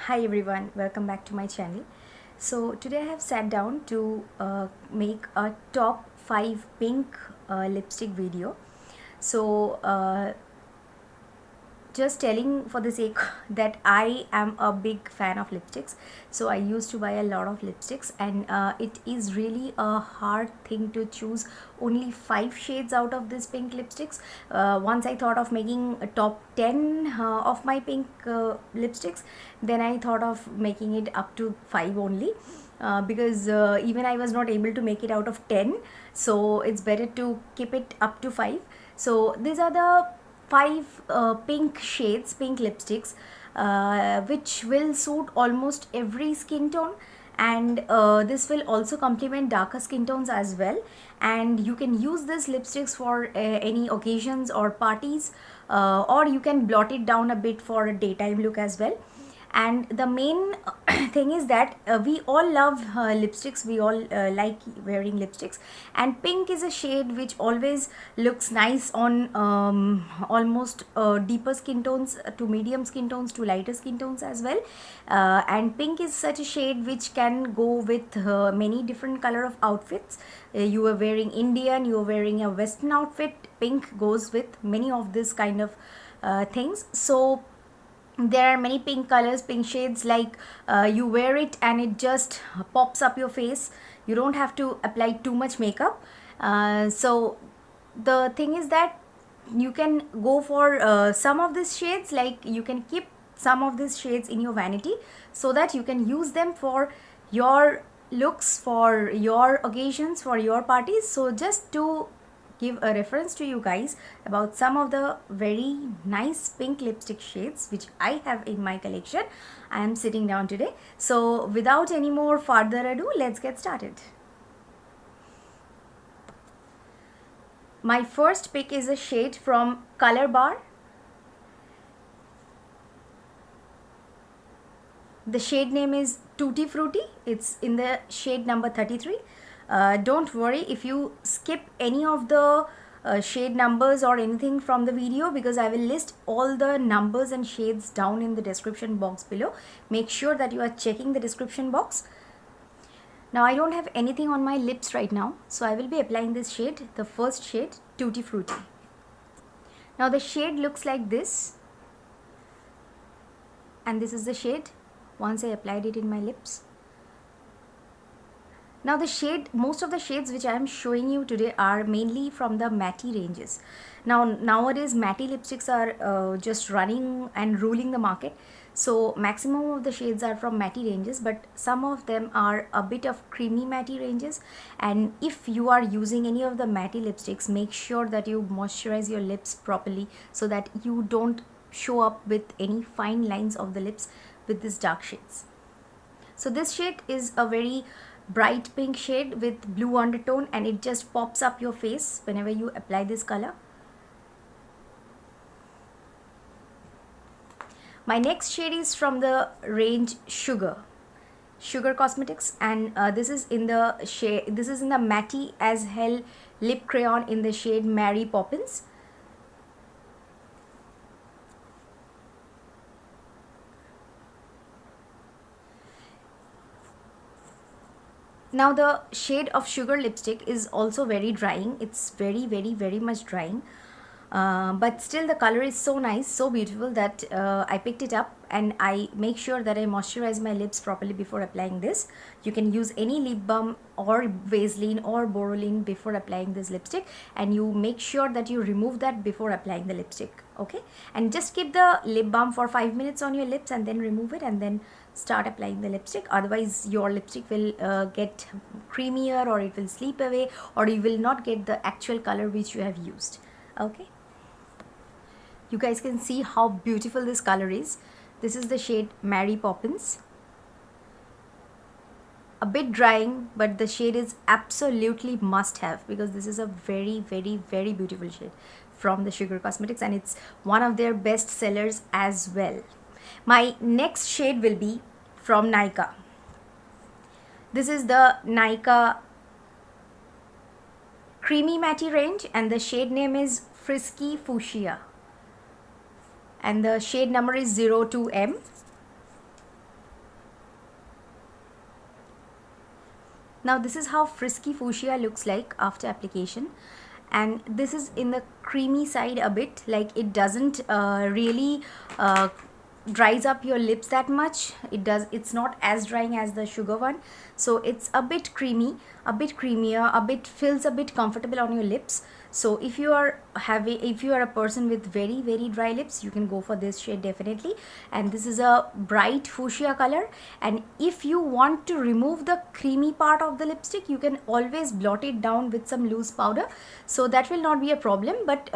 Hi everyone, welcome back to my channel. So today I have sat down to make a top 5 pink lipstick video. So just telling for the sake that I am a big fan of lipsticks, so I used to buy a lot of lipsticks, and it is really a hard thing to choose only 5 shades out of this pink lipsticks. Once I thought of making a top 10 of my pink lipsticks, then I thought of making it up to 5 only. Because even I was not able to make it out of 10, so it's better to keep it up to 5. So these are the 5 pink shades, pink lipsticks, which will suit almost every skin tone, and this will also complement darker skin tones as well. And you can use this lipsticks for any occasions or parties, or you can blot it down a bit for a daytime look as well. And the main thing is that we all love lipsticks, we all like wearing lipsticks, and pink is a shade which always looks nice on almost deeper skin tones to medium skin tones to lighter skin tones as well. And pink is such a shade which can go with many different color of outfits. You are wearing Indian, you are wearing a western outfit, pink goes with many of this kind of things. So there are many pink colors, pink shades, like you wear it and it just pops up your face. You don't have to apply too much makeup. So the thing is that you can go for some of these shades, like you can keep some of these shades in your vanity so that you can use them for your looks, for your occasions, for your parties. So just to give a reference to you guys about some of the very nice pink lipstick shades which I have in my collection, I am sitting down today. So without any more further ado, let's get started. My first pick is a shade from Color Bar. The shade name is Tutti Frutti. It's in the shade number 33. Don't worry if you skip any of the shade numbers or anything from the video, because I will list all the numbers and shades down in the description box below. Make sure that you are checking the description box. Now I don't have anything on my lips right now, so I will be applying this shade, the first shade, Tutti Frutti. Now the shade looks like this, and this is the shade once I applied it in my lips. Now the shade, most of the shades which I am showing you today are mainly from the matte ranges. Now nowadays matte lipsticks are just running and ruling the market. So maximum of the shades are from matte ranges, but some of them are a bit of creamy matte ranges. And if you are using any of the matte lipsticks, make sure that you moisturize your lips properly so that you don't show up with any fine lines of the lips with these dark shades. So this shade is a very bright pink shade with blue undertone, and it just pops up your face whenever you apply this color. My next shade is from the range Sugar Cosmetics, and this is in the shade, this is in the matte as hell lip crayon in the shade Mary Poppins. Now the shade of Sugar lipstick is also very drying. It's very much drying, but still the color is so nice, so beautiful that I picked it up, and I make sure that I moisturize my lips properly before applying this. You can use any lip balm or Vaseline or Borolene before applying this lipstick, and you make sure that you remove that before applying the lipstick, okay? And just keep the lip balm for 5 minutes on your lips and then remove it, and then start applying the lipstick. Otherwise your lipstick will get creamier, or it will sleep away, or you will not get the actual color which you have used, okay? You guys can see how beautiful this color is. This is the shade Mary Poppins. A bit drying, but the shade is absolutely must have, because this is a very beautiful shade from the Sugar Cosmetics, and it's one of their best sellers as well. My next shade will be from Nykaa. This is the Nykaa Creamy Matte range, and the shade name is Frisky Fuchsia, and the shade number is 02M. Now this is how Frisky Fuchsia looks like after application, and this is in the creamy side a bit, like it doesn't really dries up your lips that much. It's not as drying as the sugar one, so it's a bit creamy, a bit creamier, a bit feels a bit comfortable on your lips. So if you are a person with very dry lips, you can go for this shade definitely. And this is a bright fuchsia color, and if you want to remove the creamy part of the lipstick, you can always blot it down with some loose powder, so that will not be a problem. But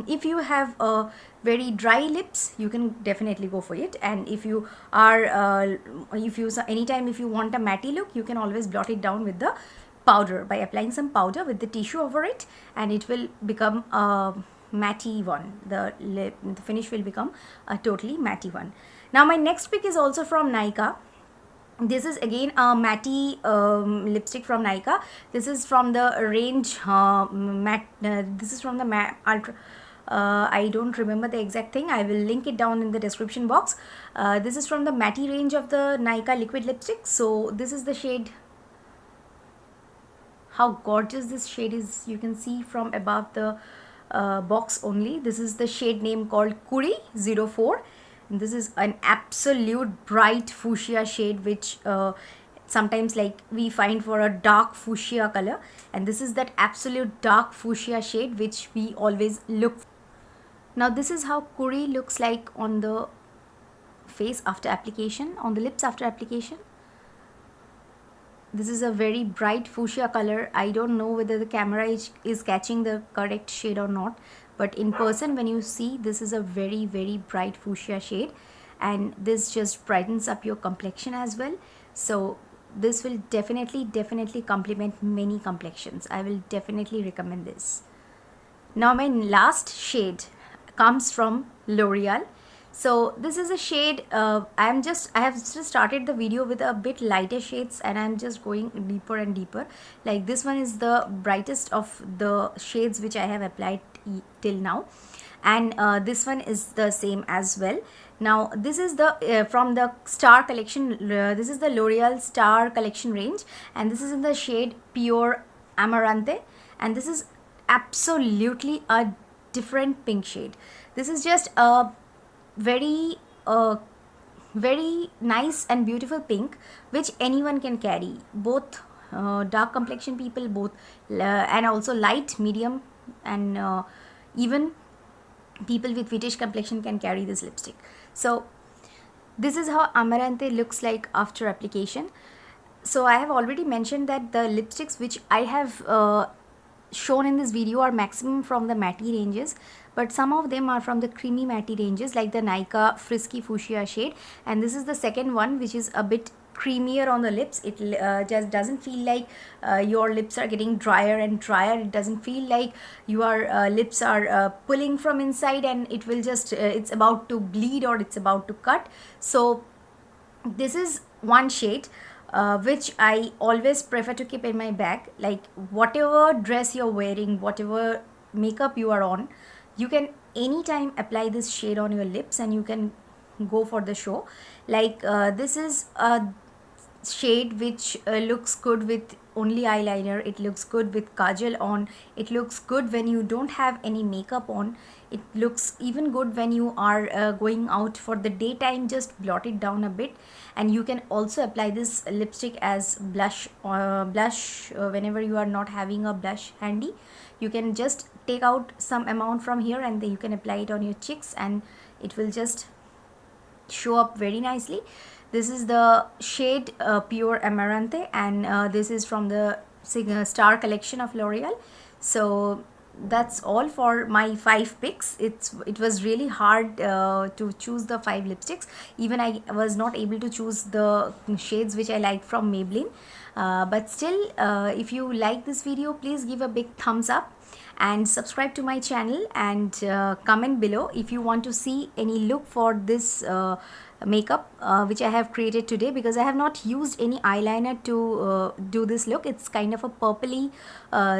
if you have a very dry lips, you can definitely go for it. And if you are anytime if you want a matte look, you can always blot it down with the powder by applying some powder with the tissue over it, and it will become a matte one. The finish will become a totally matte one. Now my next pick is also from Nykaa. This is again a matte lipstick from Nykaa. This is from the range matte. This is from the matte ultra. I don't remember the exact thing. I will link it down in the description box. This is from the matte range of the Nykaa liquid lipstick. So this is the shade. How gorgeous this shade is, you can see from above the box only. This is the shade name called Kuri 04. And this is an absolute bright fuchsia shade, which sometimes like we find for a dark fuchsia color, and this is that absolute dark fuchsia shade which we always look for. Now this is how Kuri looks like on the face after application, on the lips after application. This is a very bright fuchsia color. I don't know whether the camera is catching the correct shade or not, but in person when you see, this is a very bright fuchsia shade, and this just brightens up your complexion as well. So this will definitely complement many complexions. I will definitely recommend this. Now my last shade comes from L'Oreal. So this is a shade, I have just started the video with a bit lighter shades, and I'm just going deeper and deeper. Like this one is the brightest of the shades which I have applied till now, and this one is the same as well. Now this is the from the Star collection. This is the L'Oreal Star collection range, and this is in the shade Pure Amarante, and this is absolutely a different pink shade. This is just a very nice and beautiful pink which anyone can carry, both dark complexion people, both and also light, medium, and even people with whitish complexion can carry this lipstick. So this is how Amarante looks like after application. So I have already mentioned that the lipsticks which I have shown in this video are maximum from the matte ranges, but some of them are from the creamy matte ranges, like the Nykaa Frisky Fuchsia shade, and this is the second one which is a bit creamier on the lips. It just doesn't feel like your lips are getting drier and drier. It doesn't feel like your lips are pulling from inside and it will just it's about to bleed or it's about to cut. So this is one shade which I always prefer to keep in my bag. Like whatever dress you're wearing, whatever makeup you are on, you can anytime apply this shade on your lips and you can go for the show. Like this is a shade which looks good with only eyeliner, it looks good with kajal on, it looks good when you don't have any makeup on, it looks even good when you are going out for the daytime. Just blot it down a bit, and you can also apply this lipstick as blush whenever you are not having a blush handy. You can just take out some amount from here and then you can apply it on your cheeks and it will just show up very nicely. This is the shade Pure Amarante, and this is from the Star collection of L'Oreal. So that's all for my 5 picks. It was really hard to choose the 5 lipsticks. Even I was not able to choose the shades which I liked from Maybelline. But still, if you like this video, please give a big thumbs up and subscribe to my channel, and comment below if you want to see any look for this makeup which I have created today, because I have not used any eyeliner to do this look. It's kind of a purpley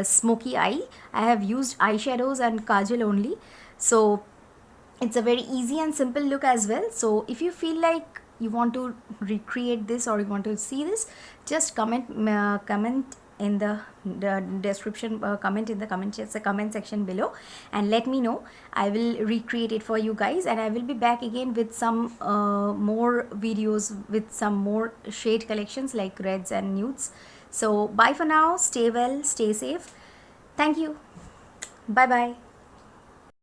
smoky eye. I have used eyeshadows and kajal only, so it's a very easy and simple look as well. So if you feel like you want to recreate this or you want to see this, just comment in the description, comment in the comment section below, and let me know. I will recreate it for you guys, and I will be back again with some more videos with some more shade collections like reds and nudes. So bye for now, stay well, stay safe, thank you, bye bye.